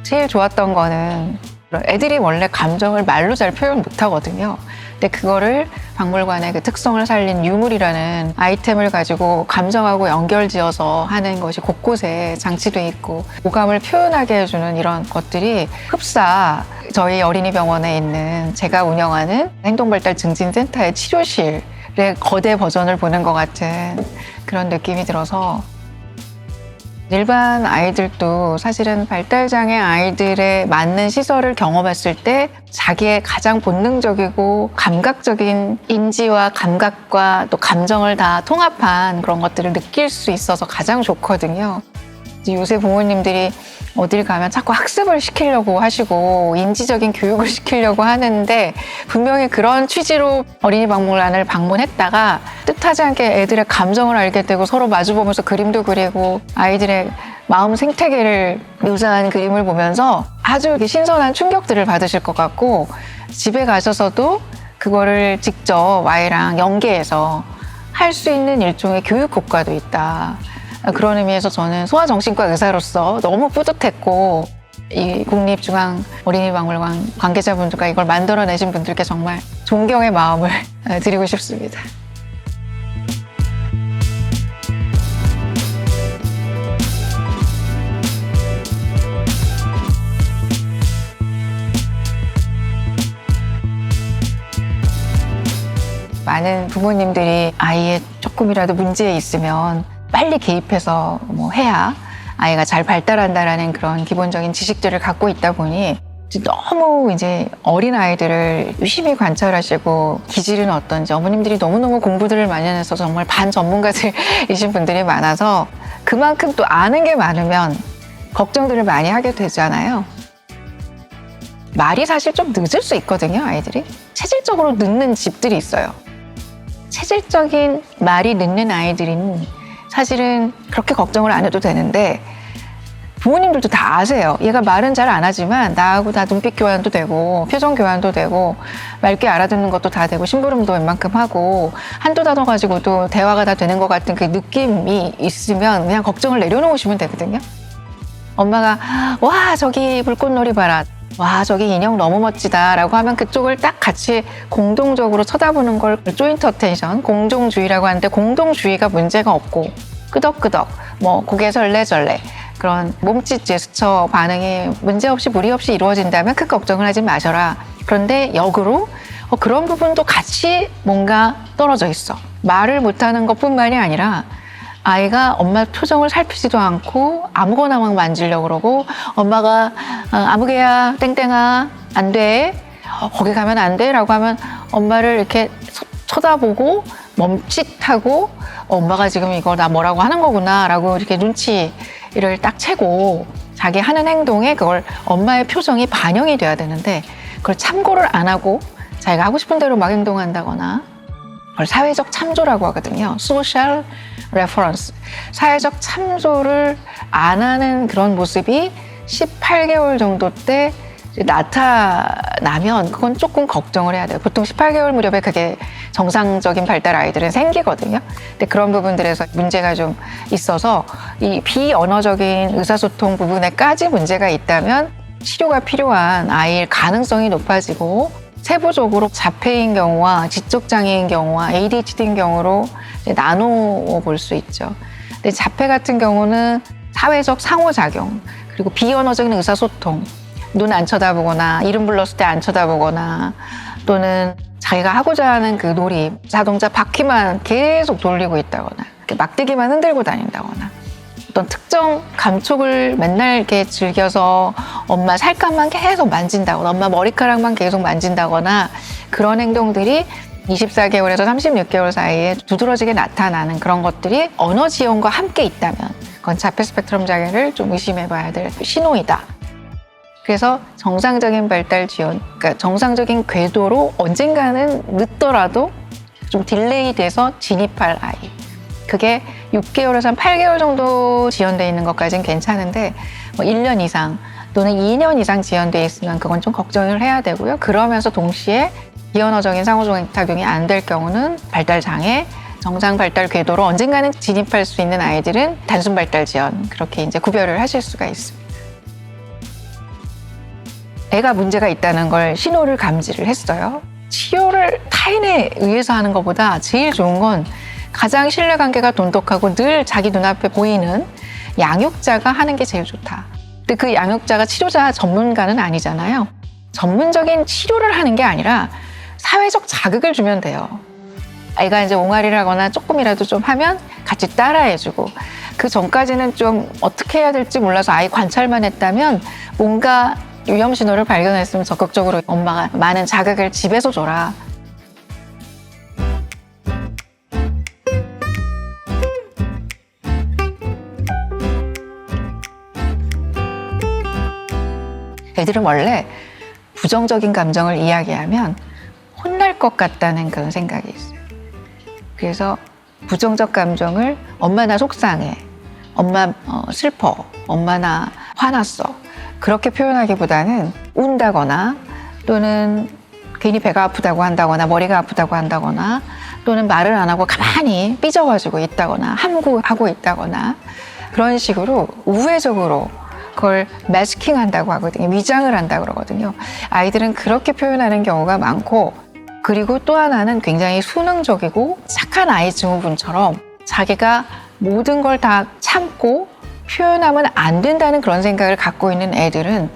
제일 좋았던 거는 애들이 원래 감정을 말로 잘 표현 못 하거든요. 근데 그거를 박물관의 그 특성을 살린 유물이라는 아이템을 가지고 감정하고 연결지어서 하는 것이 곳곳에 장치돼 있고 오감을 표현하게 해주는 이런 것들이 흡사 저희 어린이병원에 있는 제가 운영하는 행동발달 증진센터의 치료실의 거대 버전을 보는 것 같은 그런 느낌이 들어서 일반 아이들도 사실은 발달장애 아이들에 맞는 시설을 경험했을 때 자기의 가장 본능적이고 감각적인 인지와 감각과 또 감정을 다 통합한 그런 것들을 느낄 수 있어서 가장 좋거든요. 요새 부모님들이 어딜 가면 자꾸 학습을 시키려고 하시고 인지적인 교육을 시키려고 하는데 분명히 그런 취지로 어린이 박물관을 방문했다가 뜻하지 않게 애들의 감정을 알게 되고 서로 마주보면서 그림도 그리고 아이들의 마음 생태계를 묘사한 그림을 보면서 아주 신선한 충격들을 받으실 것 같고 집에 가셔서도 그거를 직접 아이랑 연계해서 할 수 있는 일종의 교육 효과도 있다. 그런 의미에서 저는 소아정신과 의사로서 너무 뿌듯했고 이 국립중앙어린이박물관 관계자분들과 이걸 만들어내신 분들께 정말 존경의 마음을 드리고 싶습니다. 많은 부모님들이 아이의 조금이라도 문제 있으면 빨리 개입해서 해야 아이가 잘 발달한다라는 그런 기본적인 지식들을 갖고 있다 보니 너무 이제 어린 아이들을 유심히 관찰하시고 기질은 어떤지 어머님들이 너무너무 공부들을 많이 해서 정말 반전문가들이신 분들이 많아서 그만큼 또 아는 게 많으면 걱정들을 많이 하게 되잖아요. 말이 사실 좀 늦을 수 있거든요, 아이들이. 체질적으로 늦는 집들이 있어요. 체질적인 말이 늦는 아이들은 사실은 그렇게 걱정을 안 해도 되는데 부모님들도 다 아세요. 얘가 말은 잘 안 하지만 나하고 다 눈빛 교환도 되고 표정 교환도 되고 맑게 알아듣는 것도 다 되고 심부름도 웬만큼 하고 한두 단어 가지고도 대화가 다 되는 것 같은 그 느낌이 있으면 그냥 걱정을 내려놓으시면 되거든요. 엄마가 와 저기 불꽃놀이 봐라. 와 저기 인형 너무 멋지다 라고 하면 그쪽을 딱 같이 공동적으로 쳐다보는 걸 조인트 어텐션, 공동주의라고 하는데 공동주의가 문제가 없고 끄덕끄덕, 고개 절레절레 그런 몸짓 제스처 반응이 문제없이 무리 없이 이루어진다면 큰 걱정을 하지 마셔라. 그런데 역으로 그런 부분도 같이 뭔가 떨어져 있어. 말을 못하는 것뿐만이 아니라 아이가 엄마 표정을 살피지도 않고 아무거나 막 만지려고 그러고 엄마가 아무개야 땡땡아 안 돼. 거기 가면 안 돼 라고 하면 엄마를 이렇게 쳐다보고 멈칫하고 엄마가 지금 이거 나 뭐라고 하는 거구나 라고 이렇게 눈치를 딱 채고 자기 하는 행동에 그걸 엄마의 표정이 반영이 돼야 되는데 그걸 참고를 안 하고 자기가 하고 싶은 대로 막 행동한다거나 그걸 사회적 참조라고 하거든요. Social Reference. 사회적 참조를 안 하는 그런 모습이 18개월 정도 때 나타나면 그건 조금 걱정을 해야 돼요. 보통 18개월 무렵에 그게 정상적인 발달 아이들은 생기거든요. 근데 그런 부분들에서 문제가 좀 있어서 이 비언어적인 의사소통 부분에까지 문제가 있다면 치료가 필요한 아이의 가능성이 높아지고 세부적으로 자폐인 경우와 지적장애인 경우와 ADHD인 경우로 나눠 볼 수 있죠. 근데 자폐 같은 경우는 사회적 상호작용 그리고 비언어적인 의사소통 눈 안 쳐다보거나 이름 불렀을 때 안 쳐다보거나 또는 자기가 하고자 하는 그 놀이 자동차 바퀴만 계속 돌리고 있다거나 막대기만 흔들고 다닌다거나 어떤 특정 감촉을 맨날 이렇게 즐겨서 엄마 살갗만 계속 만진다거나 엄마 머리카락만 계속 만진다거나 그런 행동들이 24개월에서 36개월 사이에 두드러지게 나타나는 그런 것들이 언어 지원과 함께 있다면 그건 자폐 스펙트럼 장애를 좀 의심해 봐야 될 신호이다. 그래서 정상적인 발달 지원, 그러니까 정상적인 궤도로 언젠가는 늦더라도 좀 딜레이 돼서 진입할 아이. 그게 6개월에서 한 8개월 정도 지연돼 있는 것까지는 괜찮은데 1년 이상 또는 2년 이상 지연돼 있으면 그건 좀 걱정을 해야 되고요. 그러면서 동시에 비언어적인 상호작용이 안 될 경우는 발달 장애, 정상 발달 궤도로 언젠가는 진입할 수 있는 아이들은 단순 발달 지연 그렇게 이제 구별을 하실 수가 있습니다. 애가 문제가 있다는 걸 신호를 감지를 했어요. 치료를 타인에 의해서 하는 것보다 제일 좋은 건 가장 신뢰관계가 돈독하고 늘 자기 눈앞에 보이는 양육자가 하는 게 제일 좋다. 근데 그 양육자가 치료자 전문가는 아니잖아요. 전문적인 치료를 하는 게 아니라 사회적 자극을 주면 돼요. 아이가 이제 옹알이를 하거나 조금이라도 좀 하면 같이 따라해주고, 그 전까지는 좀 어떻게 해야 될지 몰라서 아이 관찰만 했다면 뭔가 위험 신호를 발견했으면 적극적으로 엄마가 많은 자극을 집에서 줘라. 애들은 원래 부정적인 감정을 이야기하면 혼날 것 같다는 그런 생각이 있어요. 그래서 부정적 감정을 엄마 나 속상해, 엄마 슬퍼, 엄마 나 화났어, 그렇게 표현하기보다는 운다거나 또는 괜히 배가 아프다고 한다거나 머리가 아프다고 한다거나 또는 말을 안 하고 가만히 삐져가지고 있다거나 함구하고 있다거나 그런 식으로 우회적으로 그걸 매스킹한다고 하거든요. 위장을 한다고 그러거든요. 아이들은 그렇게 표현하는 경우가 많고, 그리고 또 하나는 굉장히 수능적이고 착한 아이 증후군처럼 자기가 모든 걸 다 참고 표현하면 안 된다는 그런 생각을 갖고 있는 애들은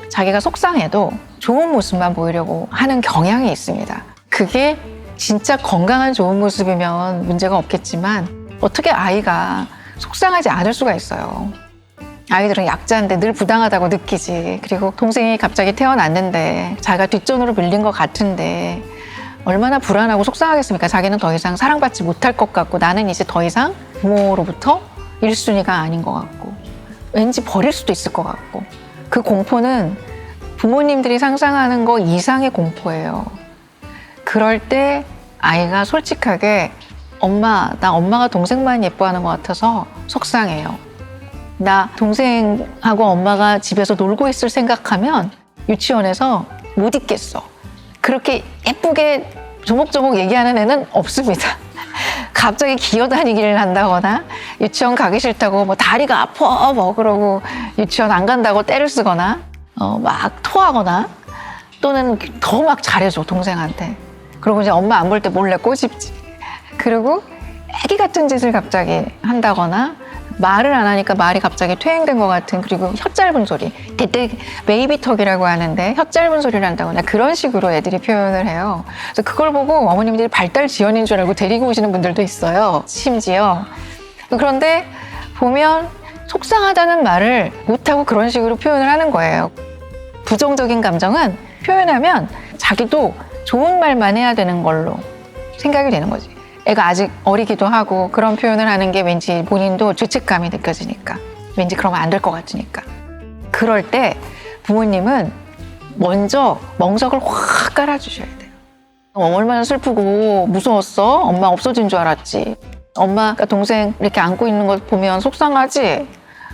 자기가 속상해도 좋은 모습만 보이려고 하는 경향이 있습니다. 그게 진짜 건강한 좋은 모습이면 문제가 없겠지만 어떻게 아이가 속상하지 않을 수가 있어요. 아이들은 약자인데 늘 부당하다고 느끼지. 그리고 동생이 갑자기 태어났는데 자기가 뒷전으로 밀린 것 같은데 얼마나 불안하고 속상하겠습니까? 자기는 더 이상 사랑받지 못할 것 같고 나는 이제 더 이상 부모로부터 1순위가 아닌 것 같고 왠지 버릴 수도 있을 것 같고, 그 공포는 부모님들이 상상하는 거 이상의 공포예요. 그럴 때 아이가 솔직하게 엄마, 나 엄마가 동생만 예뻐하는 것 같아서 속상해요. 나 동생하고 엄마가 집에서 놀고 있을 생각하면 유치원에서 못 있겠어. 그렇게 예쁘게 조목조목 얘기하는 애는 없습니다. 갑자기 기어다니기를 한다거나 유치원 가기 싫다고 뭐 다리가 아파 뭐 그러고 유치원 안 간다고 떼를 쓰거나 막 토하거나 또는 더 막 잘해줘 동생한테. 그리고 이제 엄마 안 볼 때 몰래 꼬집지. 그리고 애기 같은 짓을 갑자기 한다거나 말을 안 하니까 말이 갑자기 퇴행된 것 같은, 그리고 혀 짧은 소리, 대대 베이비톡이라고 하는데 혀 짧은 소리를 한다거나 그런 식으로 애들이 표현을 해요. 그래서 그걸 보고 어머님들이 발달 지연인 줄 알고 데리고 오시는 분들도 있어요. 심지어. 그런데 보면 속상하다는 말을 못하고 그런 식으로 표현을 하는 거예요. 부정적인 감정은 표현하면 자기도 좋은 말만 해야 되는 걸로 생각이 되는 거지. 애가 아직 어리기도 하고 그런 표현을 하는 게 왠지 본인도 죄책감이 느껴지니까, 왠지 그러면 안 될 것 같으니까. 그럴 때 부모님은 먼저 멍석을 확 깔아주셔야 돼요. 얼마나 슬프고 무서웠어? 엄마 없어진 줄 알았지. 엄마가 동생 이렇게 안고 있는 거 보면 속상하지?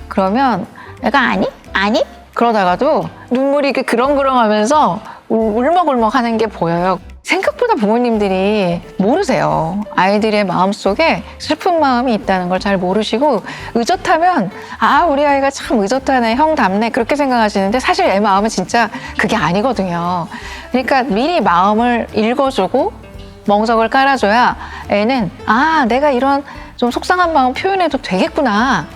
그러면 애가 아니? 그러다가도 눈물이 그렁그렁 하면서 울먹울먹 하는 게 보여요. 생각보다 부모님들이 모르세요. 아이들의 마음속에 슬픈 마음이 있다는 걸 잘 모르시고 의젓하면 우리 아이가 참 의젓하네, 형답네 그렇게 생각하시는데 사실 애 마음은 진짜 그게 아니거든요. 그러니까 미리 마음을 읽어주고 멍석을 깔아줘야 애는 내가 이런 좀 속상한 마음 표현해도 되겠구나.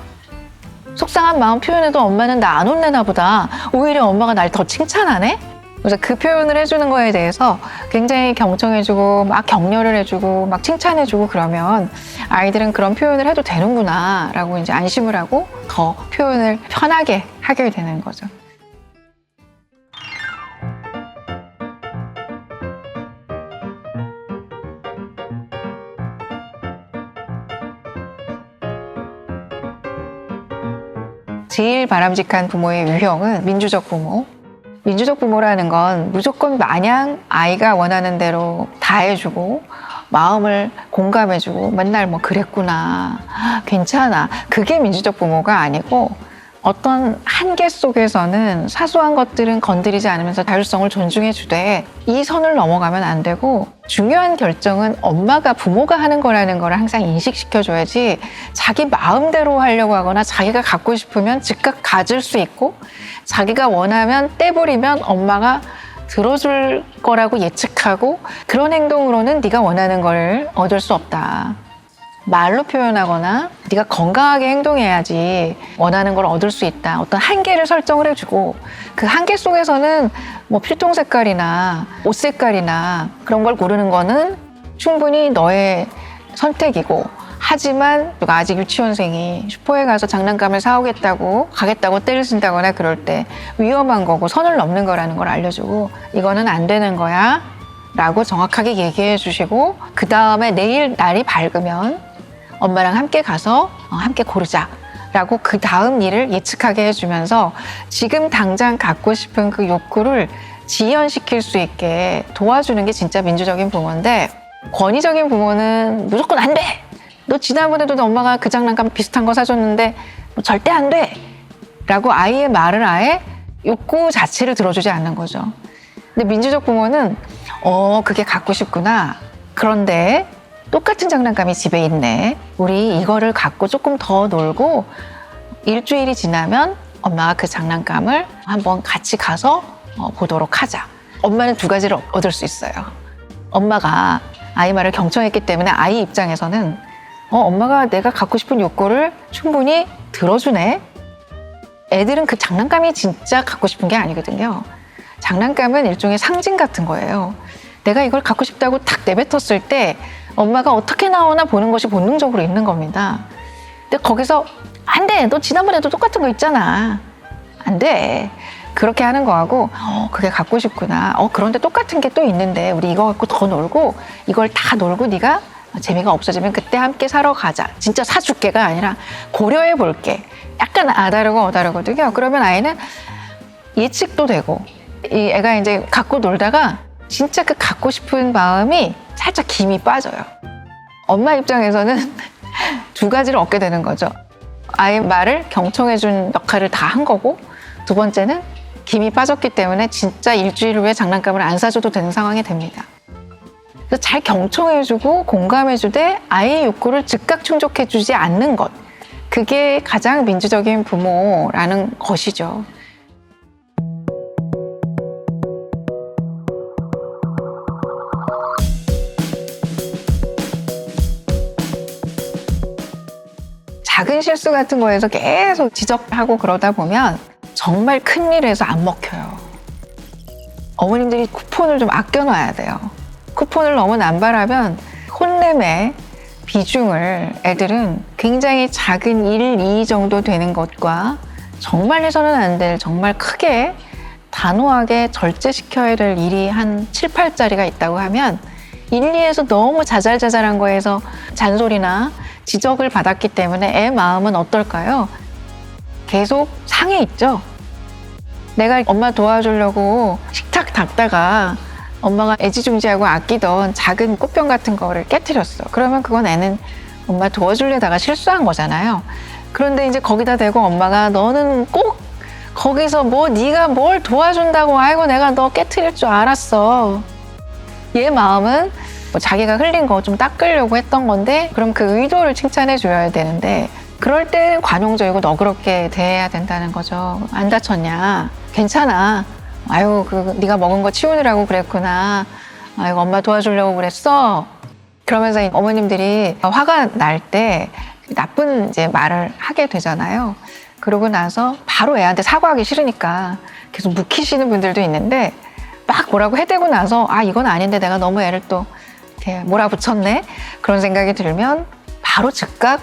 속상한 마음 표현해도 엄마는 나 안 혼내나 보다. 오히려 엄마가 날 더 칭찬하네? 그래서 그 표현을 해주는 거에 대해서 굉장히 경청해주고 막 격려를 해주고 막 칭찬해주고 그러면 아이들은 그런 표현을 해도 되는구나 라고 이제 안심을 하고 더 표현을 편하게 하게 되는 거죠. 제일 바람직한 부모의 유형은 민주적 부모. 민주적 부모라는 건 무조건 마냥 아이가 원하는 대로 다 해주고 마음을 공감해주고 맨날 뭐 그랬구나, 괜찮아, 그게 민주적 부모가 아니고 어떤 한계 속에서는 사소한 것들은 건드리지 않으면서 자율성을 존중해 주되 이 선을 넘어가면 안 되고 중요한 결정은 엄마가 부모가 하는 거라는 걸 항상 인식시켜 줘야지 자기 마음대로 하려고 하거나 자기가 갖고 싶으면 즉각 가질 수 있고 자기가 원하면 떼버리면 엄마가 들어줄 거라고 예측하고 그런 행동으로는 네가 원하는 걸 얻을 수 없다. 말로 표현하거나 네가 건강하게 행동해야지 원하는 걸 얻을 수 있다. 어떤 한계를 설정을 해주고 그 한계 속에서는 뭐 필통 색깔이나 옷 색깔이나 그런 걸 고르는 거는 충분히 너의 선택이고 하지만 누가 아직 유치원생이 슈퍼에 가서 장난감을 사오겠다고 가겠다고 떼를 쓴다거나 그럴 때 위험한 거고 선을 넘는 거라는 걸 알려주고 이거는 안 되는 거야 라고 정확하게 얘기해 주시고 그 다음에 내일 날이 밝으면 엄마랑 함께 가서 함께 고르자 라고 그 다음 일을 예측하게 해주면서 지금 당장 갖고 싶은 그 욕구를 지연시킬 수 있게 도와주는 게 진짜 민주적인 부모인데 권위적인 부모는 무조건 안 돼! 너 지난번에도 엄마가 그 장난감 비슷한 거 사줬는데 뭐 절대 안 돼! 라고 아이의 말을 아예 욕구 자체를 들어주지 않는 거죠. 근데 민주적 부모는 그게 갖고 싶구나. 그런데 똑같은 장난감이 집에 있네. 우리 이거를 갖고 조금 더 놀고 일주일이 지나면 엄마가 그 장난감을 한번 같이 가서 보도록 하자. 엄마는 두 가지를 얻을 수 있어요. 엄마가 아이 말을 경청했기 때문에 아이 입장에서는 엄마가 내가 갖고 싶은 욕구를 충분히 들어주네. 애들은 그 장난감이 진짜 갖고 싶은 게 아니거든요. 장난감은 일종의 상징 같은 거예요. 내가 이걸 갖고 싶다고 탁 내뱉었을 때 엄마가 어떻게 나오나 보는 것이 본능적으로 있는 겁니다. 근데 거기서 안 돼! 너 지난번에도 똑같은 거 있잖아. 안 돼! 그렇게 하는 거하고 그게 갖고 싶구나. 그런데 똑같은 게 또 있는데 우리 이거 갖고 더 놀고 이걸 다 놀고 네가 재미가 없어지면 그때 함께 사러 가자. 진짜 사줄게가 아니라 고려해 볼게. 약간 아다르고 어다르거든요. 그러면 아이는 예측도 되고 이 애가 이제 갖고 놀다가 진짜 그 갖고 싶은 마음이 살짝 김이 빠져요. 엄마 입장에서는 두 가지를 얻게 되는 거죠. 아이 말을 경청해준 역할을 다 한 거고 두 번째는 김이 빠졌기 때문에 진짜 일주일 후에 장난감을 안 사줘도 되는 상황이 됩니다. 그래서 잘 경청해주고 공감해주되 아이의 욕구를 즉각 충족해주지 않는 것. 그게 가장 민주적인 부모라는 것이죠. 작은 실수 같은 거에서 계속 지적하고 그러다 보면 정말 큰일에서 안 먹혀요. 어머님들이 쿠폰을 좀 아껴놔야 돼요. 쿠폰을 너무 남발하면 혼냄의 비중을 애들은 굉장히 작은 1, 2 정도 되는 것과 정말 해서는 안 될 정말 크게 단호하게 절제시켜야 될 일이 한 7, 8짜리가 있다고 하면 1, 2에서 너무 자잘자잘한 거에서 잔소리나 지적을 받았기 때문에 애 마음은 어떨까요? 계속 상해 있죠. 내가 엄마 도와주려고 식탁 닦다가 엄마가 애지중지하고 아끼던 작은 꽃병 같은 거를 깨트렸어. 그러면 그건 애는 엄마 도와주려다가 실수한 거잖아요. 그런데 이제 거기다 대고 엄마가 너는 꼭 거기서 네가 뭘 도와준다고 아이고 내가 너 깨트릴 줄 알았어. 얘 마음은 자기가 흘린 거 좀 닦으려고 했던 건데 그럼 그 의도를 칭찬해 줘야 되는데 그럴 때 관용적이고 너그럽게 대해야 된다는 거죠. 안 다쳤냐? 괜찮아. 아유 네가 먹은 거 치우느라고 그랬구나. 아이고 엄마 도와주려고 그랬어. 그러면서 어머님들이 화가 날 때 나쁜 이제 말을 하게 되잖아요. 그러고 나서 바로 애한테 사과하기 싫으니까 계속 묵히시는 분들도 있는데 막 뭐라고 해대고 나서 이건 아닌데 내가 너무 애를 또 이렇게 몰아붙였네 그런 생각이 들면 바로 즉각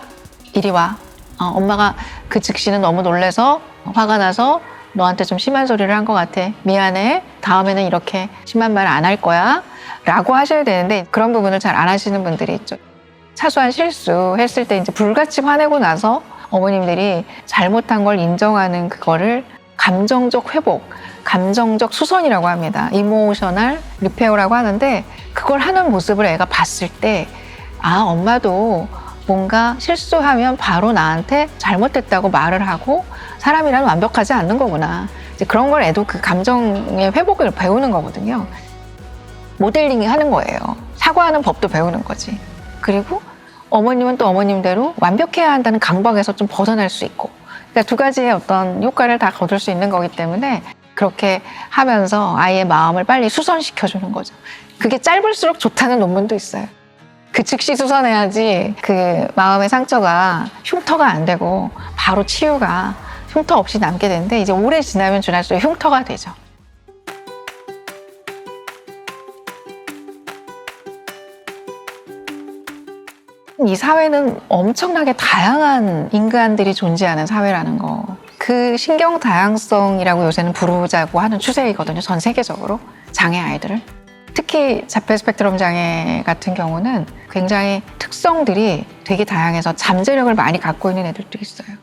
이리 와. 엄마가 그 즉시는 너무 놀래서 화가 나서 너한테 좀 심한 소리를 한 것 같아. 미안해. 다음에는 이렇게 심한 말 안 할 거야. 라고 하셔야 되는데 그런 부분을 잘 안 하시는 분들이 있죠. 사소한 실수했을 때 이제 불같이 화내고 나서 어머님들이 잘못한 걸 인정하는 그거를 감정적 회복, 감정적 수선이라고 합니다. 이모셔널 리페어라고 하는데 그걸 하는 모습을 애가 봤을 때 엄마도 뭔가 실수하면 바로 나한테 잘못됐다고 말을 하고 사람이란 완벽하지 않는 거구나. 이제 그런 걸 애도 그 감정의 회복을 배우는 거거든요. 모델링 하는 거예요. 사과하는 법도 배우는 거지. 그리고 어머님은 또 어머님대로 완벽해야 한다는 강박에서 좀 벗어날 수 있고, 그러니까 두 가지의 어떤 효과를 다 거둘 수 있는 거기 때문에 그렇게 하면서 아이의 마음을 빨리 수선시켜주는 거죠. 그게 짧을수록 좋다는 논문도 있어요. 그 즉시 수선해야지 그 마음의 상처가 흉터가 안 되고 바로 치유가 흉터 없이 남게 되는데, 이제 오래 지나면 지날수록 흉터가 되죠. 이 사회는 엄청나게 다양한 인간들이 존재하는 사회라는 거, 그 신경 다양성이라고 요새는 부르자고 하는 추세이거든요. 전 세계적으로 장애 아이들을. 특히 자폐 스펙트럼 장애 같은 경우는 굉장히 특성들이 되게 다양해서 잠재력을 많이 갖고 있는 애들도 있어요.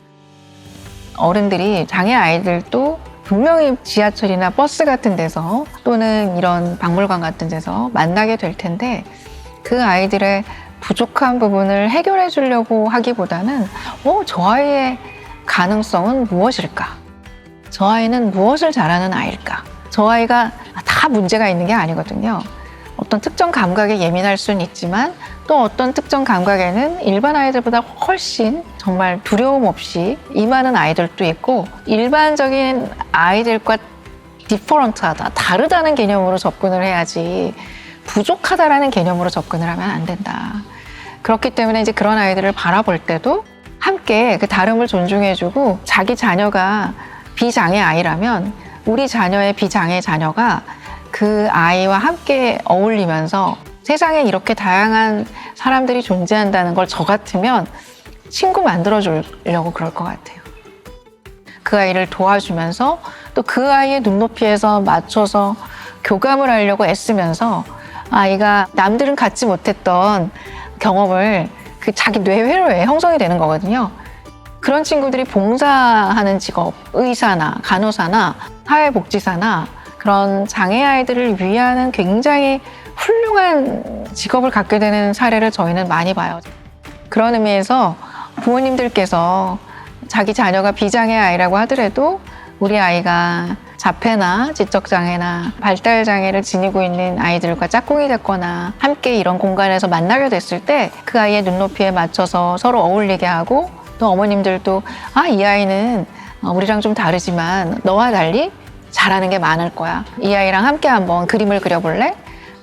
어른들이 장애 아이들도 분명히 지하철이나 버스 같은 데서 또는 이런 박물관 같은 데서 만나게 될 텐데, 그 아이들의 부족한 부분을 해결해 주려고 하기보다는 저 아이의 가능성은 무엇일까? 저 아이는 무엇을 잘하는 아이일까? 저 아이가 다 문제가 있는 게 아니거든요. 어떤 특정 감각에 예민할 수는 있지만 또 어떤 특정 감각에는 일반 아이들보다 훨씬 정말 두려움 없이 임하는 아이들도 있고, 일반적인 아이들과 디퍼런트하다, 다르다는 개념으로 접근을 해야지 부족하다라는 개념으로 접근을 하면 안 된다. 그렇기 때문에 이제 그런 아이들을 바라볼 때도 함께 그 다름을 존중해주고, 자기 자녀가 비장애 아이라면 우리 자녀의 비장애 자녀가 그 아이와 함께 어울리면서 세상에 이렇게 다양한 사람들이 존재한다는 걸 저 같으면 친구 만들어주려고 그럴 것 같아요. 그 아이를 도와주면서 또 그 아이의 눈높이에서 맞춰서 교감을 하려고 애쓰면서 아이가 남들은 갖지 못했던 경험을 그 자기 뇌회로에 형성이 되는 거거든요. 그런 친구들이 봉사하는 직업, 의사나 간호사나 사회복지사나 그런 장애 아이들을 위하는 굉장히 훌륭한 직업을 갖게 되는 사례를 저희는 많이 봐요. 그런 의미에서 부모님들께서 자기 자녀가 비장애 아이라고 하더라도 우리 아이가 자폐나 지적장애나 발달장애를 지니고 있는 아이들과 짝꿍이 됐거나 함께 이런 공간에서 만나게 됐을 때 그 아이의 눈높이에 맞춰서 서로 어울리게 하고, 또 어머님들도 이 아이는 우리랑 좀 다르지만 너와 달리 잘하는 게 많을 거야. 이 아이랑 함께 한번 그림을 그려볼래?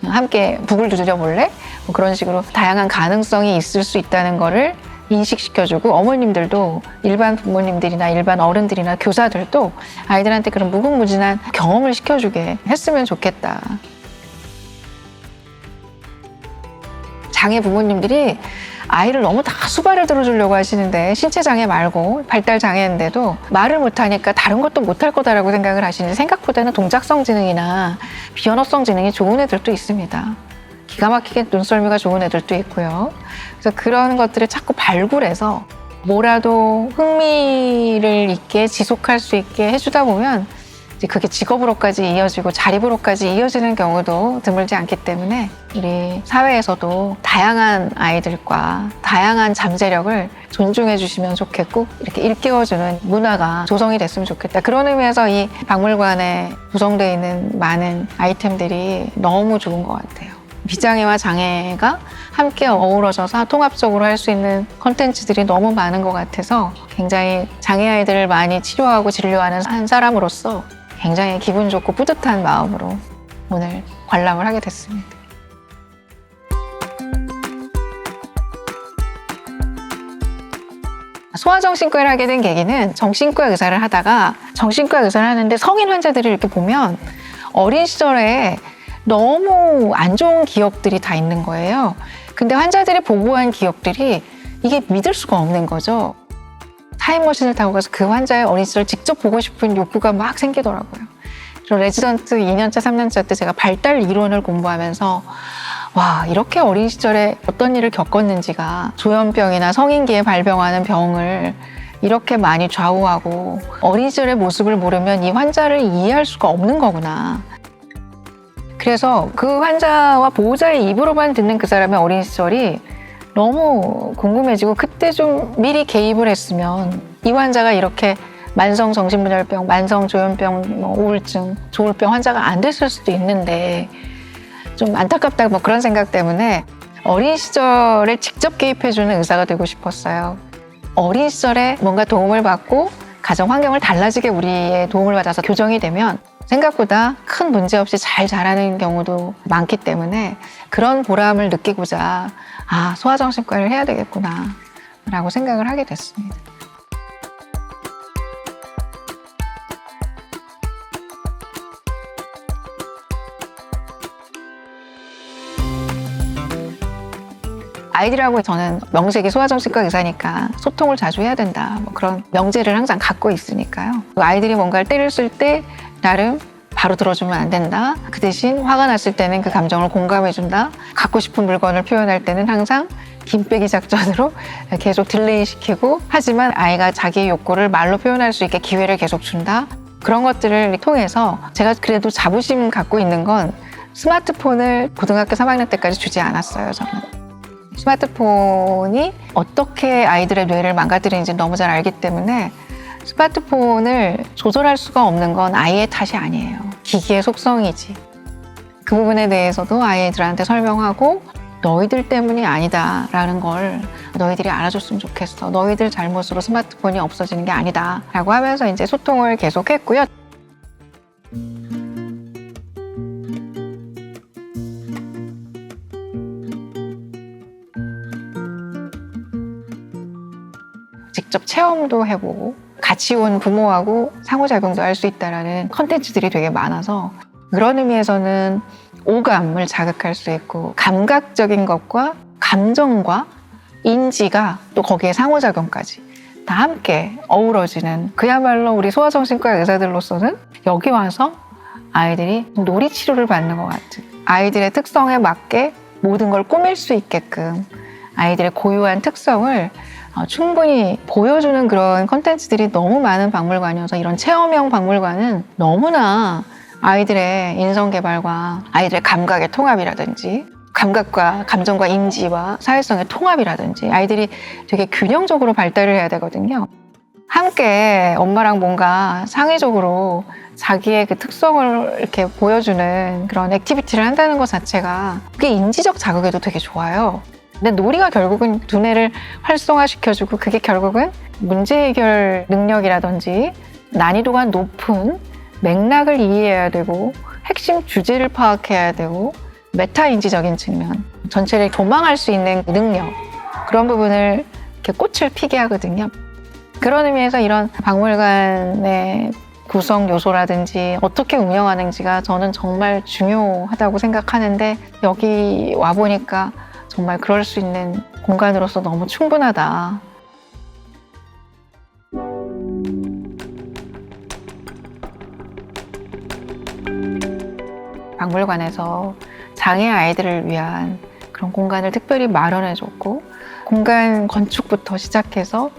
함께 북을 두드려 볼래? 뭐 그런 식으로 다양한 가능성이 있을 수 있다는 거를 인식시켜주고, 어머님들도 일반 부모님들이나 일반 어른들이나 교사들도 아이들한테 그런 무궁무진한 경험을 시켜주게 했으면 좋겠다. 장애 부모님들이 아이를 너무 다 수발을 들어주려고 하시는데, 신체 장애 말고 발달 장애인데도 말을 못하니까 다른 것도 못할 거다라고 생각을 하시는데, 생각보다는 동작성 지능이나 비언어성 지능이 좋은 애들도 있습니다. 기가 막히게 눈썰미가 좋은 애들도 있고요. 그래서 그런 것들을 자꾸 발굴해서 뭐라도 흥미를 있게 지속할 수 있게 해주다 보면 이제 그게 직업으로까지 이어지고 자립으로까지 이어지는 경우도 드물지 않기 때문에, 우리 사회에서도 다양한 아이들과 다양한 잠재력을 존중해 주시면 좋겠고, 이렇게 일깨워주는 문화가 조성이 됐으면 좋겠다. 그런 의미에서 이 박물관에 구성되어 있는 많은 아이템들이 너무 좋은 것 같아요. 비장애와 장애가 함께 어우러져서 통합적으로 할 수 있는 콘텐츠들이 너무 많은 것 같아서, 굉장히 장애 아이들을 많이 치료하고 진료하는 한 사람으로서 굉장히 기분 좋고 뿌듯한 마음으로 오늘 관람을 하게 됐습니다. 소아정신과를 하게 된 계기는, 정신과 의사를 하다가 정신과 의사를 하는데 성인 환자들을 이렇게 보면 어린 시절에 너무 안 좋은 기억들이 다 있는 거예요. 근데 환자들이 보고한 기억들이 이게 믿을 수가 없는 거죠. 타임머신을 타고 가서 그 환자의 어린 시절을 직접 보고 싶은 욕구가 막 생기더라고요. 레지던트 2년차, 3년차 때 제가 발달 이론을 공부하면서 와, 이렇게 어린 시절에 어떤 일을 겪었는지가 조현병이나 성인기에 발병하는 병을 이렇게 많이 좌우하고, 어린 시절의 모습을 모르면 이 환자를 이해할 수가 없는 거구나. 그래서 그 환자와 보호자의 입으로만 듣는 그 사람의 어린 시절이 너무 궁금해지고, 그때 좀 미리 개입을 했으면 이 환자가 이렇게 만성 정신분열병, 만성 조현병, 뭐 우울증, 조울병 환자가 안 됐을 수도 있는데 좀 안타깝다 뭐 그런 생각 때문에 어린 시절에 직접 개입해주는 의사가 되고 싶었어요. 어린 시절에 뭔가 도움을 받고 가정 환경을 달라지게 우리의 도움을 받아서 교정이 되면 생각보다 큰 문제 없이 잘 자라는 경우도 많기 때문에 그런 보람을 느끼고자 소아정신과를 해야 되겠구나 라고 생각을 하게 됐습니다. 아이들하고 저는 명색이 소아정신과 의사니까 소통을 자주 해야 된다. 뭐 그런 명제를 항상 갖고 있으니까요. 아이들이 뭔가를 때를 쓸 때 나름 바로 들어주면 안 된다. 그 대신 화가 났을 때는 그 감정을 공감해준다. 갖고 싶은 물건을 표현할 때는 항상 김빼기 작전으로 계속 딜레이 시키고 하지만 아이가 자기의 욕구를 말로 표현할 수 있게 기회를 계속 준다. 그런 것들을 통해서 제가 그래도 자부심 갖고 있는 건 스마트폰을 고등학교 3학년 때까지 주지 않았어요, 저는. 스마트폰이 어떻게 아이들의 뇌를 망가뜨리는지 너무 잘 알기 때문에 스마트폰을 조절할 수가 없는 건 아이의 탓이 아니에요. 기기의 속성이지. 그 부분에 대해서도 아이들한테 설명하고 너희들 때문이 아니다라는 걸 너희들이 알아줬으면 좋겠어. 너희들 잘못으로 스마트폰이 없어지는 게 아니다 라고 하면서 이제 소통을 계속했고요. 직접 체험도 해보고 같이 온 부모하고 상호작용도 할 수 있다는 컨텐츠들이 되게 많아서 그런 의미에서는 오감을 자극할 수 있고 감각적인 것과 감정과 인지가 또 거기에 상호작용까지 다 함께 어우러지는 그야말로 우리 소아정신과 의사들로서는 여기 와서 아이들이 놀이치료를 받는 것 같은 아이들의 특성에 맞게 모든 걸 꾸밀 수 있게끔 아이들의 고유한 특성을 충분히 보여주는 그런 컨텐츠들이 너무 많은 박물관이어서 이런 체험형 박물관은 너무나 아이들의 인성개발과 아이들의 감각의 통합이라든지 감각과 감정과 인지와 사회성의 통합이라든지 아이들이 되게 균형적으로 발달을 해야 되거든요. 함께 엄마랑 뭔가 상의적으로 자기의 그 특성을 이렇게 보여주는 그런 액티비티를 한다는 것 자체가 그게 인지적 자극에도 되게 좋아요. 근데 놀이가 결국은 두뇌를 활성화시켜주고 그게 결국은 문제 해결 능력이라든지 난이도가 높은 맥락을 이해해야 되고 핵심 주제를 파악해야 되고 메타인지적인 측면, 전체를 조망할 수 있는 능력 그런 부분을 이렇게 꽃을 피게 하거든요. 그런 의미에서 이런 박물관의 구성 요소라든지 어떻게 운영하는지가 저는 정말 중요하다고 생각하는데 여기 와보니까 정말 그럴 수 있는 공간으로서 너무 충분하다. 박물관에서 장애 아이들을 위한 그런 공간을 특별히 마련해줬고 공간 건축부터 시작해서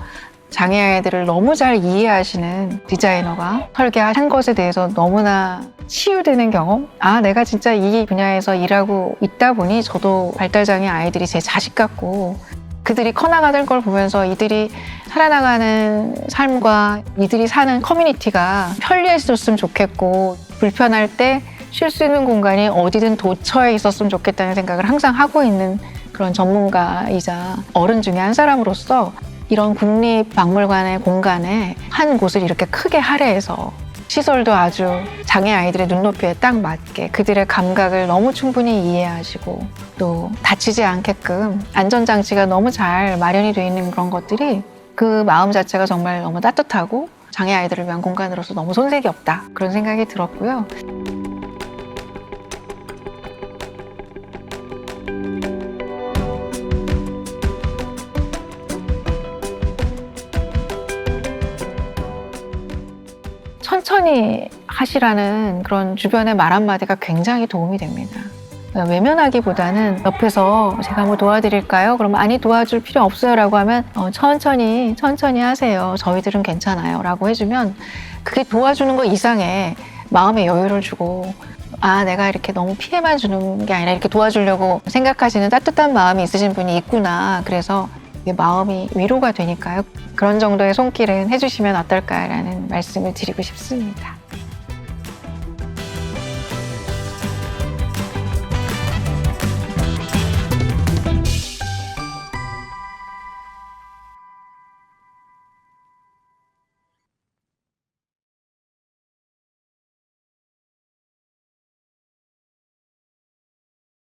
장애 아이들을 너무 잘 이해하시는 디자이너가 설계한 것에 대해서 너무나 치유되는 경험? 내가 진짜 이 분야에서 일하고 있다 보니 저도 발달장애 아이들이 제 자식 같고 그들이 커나가는 걸 보면서 이들이 살아나가는 삶과 이들이 사는 커뮤니티가 편리해졌으면 좋겠고 불편할 때 쉴 수 있는 공간이 어디든 도처에 있었으면 좋겠다는 생각을 항상 하고 있는 그런 전문가이자 어른 중에 한 사람으로서 이런 국립박물관의 공간에 한 곳을 이렇게 크게 할애해서 시설도 아주 장애 아이들의 눈높이에 딱 맞게 그들의 감각을 너무 충분히 이해하시고 또 다치지 않게끔 안전장치가 너무 잘 마련이 되어 있는 그런 것들이 그 마음 자체가 정말 너무 따뜻하고 장애 아이들을 위한 공간으로서 너무 손색이 없다 그런 생각이 들었고요. 천천히 하시라는 그런 주변의 말 한마디가 굉장히 도움이 됩니다. 외면하기보다는 옆에서 제가 뭐 도와드릴까요? 그러면 아니 도와줄 필요 없어요 라고 하면 천천히 하세요. 저희들은 괜찮아요 라고 해주면 그게 도와주는 거 이상의 마음의 여유를 주고 내가 이렇게 너무 피해만 주는 게 아니라 이렇게 도와주려고 생각하시는 따뜻한 마음이 있으신 분이 있구나. 그래서 이게 마음이 위로가 되니까요. 그런 정도의 손길은 해주시면 어떨까라는 말씀을 드리고 싶습니다.